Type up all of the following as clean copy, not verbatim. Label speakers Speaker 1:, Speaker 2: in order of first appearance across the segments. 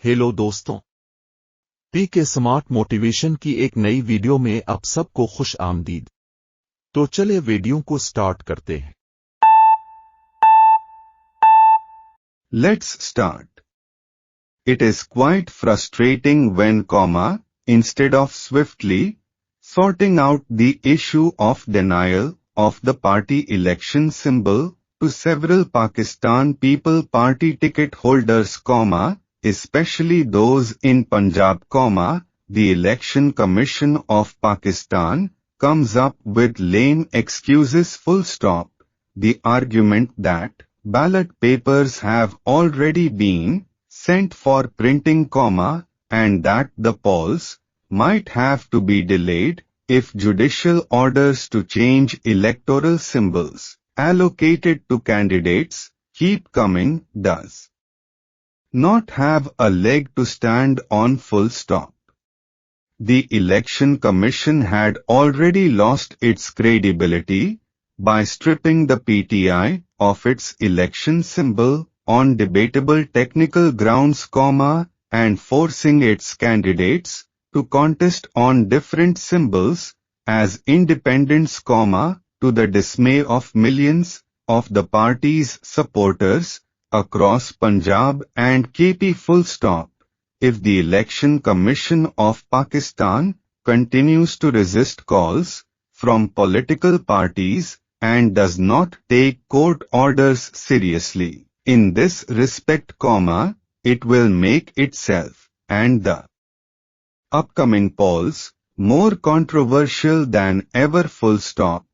Speaker 1: Hello दोस्तों, P के smart motivation की एक नई वीडियो में आप सबको खुश आमदीद। तो चले वीडियो को स्टार्ट करते हैं।
Speaker 2: Let's start. It is quite frustrating when, instead of swiftly sorting out the issue of denial of the party election symbol to several Pakistan People Party ticket holders, especially those in Punjab, the Election Commission of Pakistan comes up with lame excuses full stop. The argument that ballot papers have already been sent for printing, and that the polls might have to be delayed if judicial orders to change electoral symbols allocated to candidates keep coming does not have a leg to stand on, full stop. The Election Commission had already lost its credibility by stripping the PTI of its election symbol on debatable technical grounds, and forcing its candidates to contest on different symbols as independents, to the dismay of millions of the party's supporters across Punjab and KP, full stop. If the Election Commission of Pakistan continues to resist calls from political parties and does not take court orders seriously in this respect, it will make itself and the upcoming polls more controversial than ever, full stop.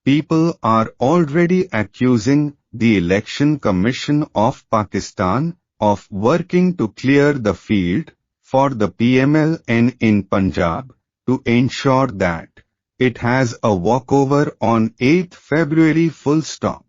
Speaker 2: People are already accusing the Election Commission of Pakistan of working to clear the field for the PMLN in Punjab to ensure that it has a walkover on 8th February, full stop.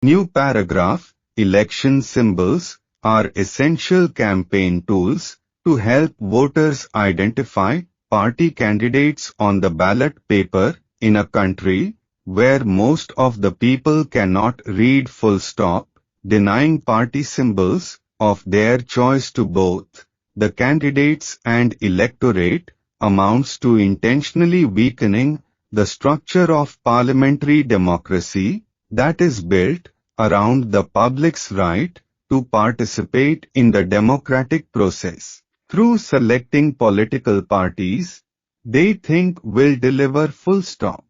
Speaker 2: New paragraph: election symbols are essential campaign tools to help voters identify party candidates on the ballot paper in a country where most of the people cannot read, full stop. Denying party symbols of their choice to both the candidates and electorate amounts to intentionally weakening the structure of parliamentary democracy that is built around the public's right to participate in the democratic process through selecting political parties they think will deliver, full stop.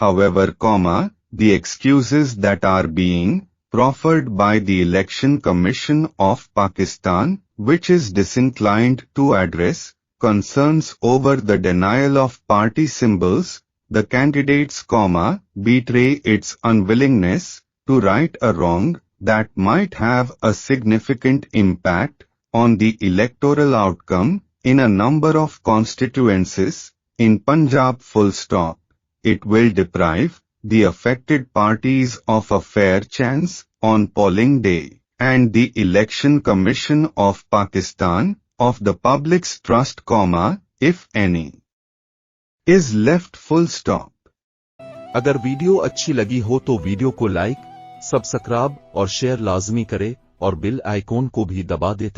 Speaker 2: However, the excuses that are being proffered by the Election Commission of Pakistan, which is disinclined to address concerns over the denial of party symbols, the candidates, betray its unwillingness to right a wrong that might have a significant impact on the electoral outcome in a number of constituencies in Punjab, full stop. It will deprive the affected parties of a fair chance on polling day, and the Election Commission of Pakistan of the public's trust, if any, is left, full stop.
Speaker 1: अगर video अच्छी लगी हो तो video को like, subscribe और share लाजमी करें और बेल आइकॉन को भी दबा दें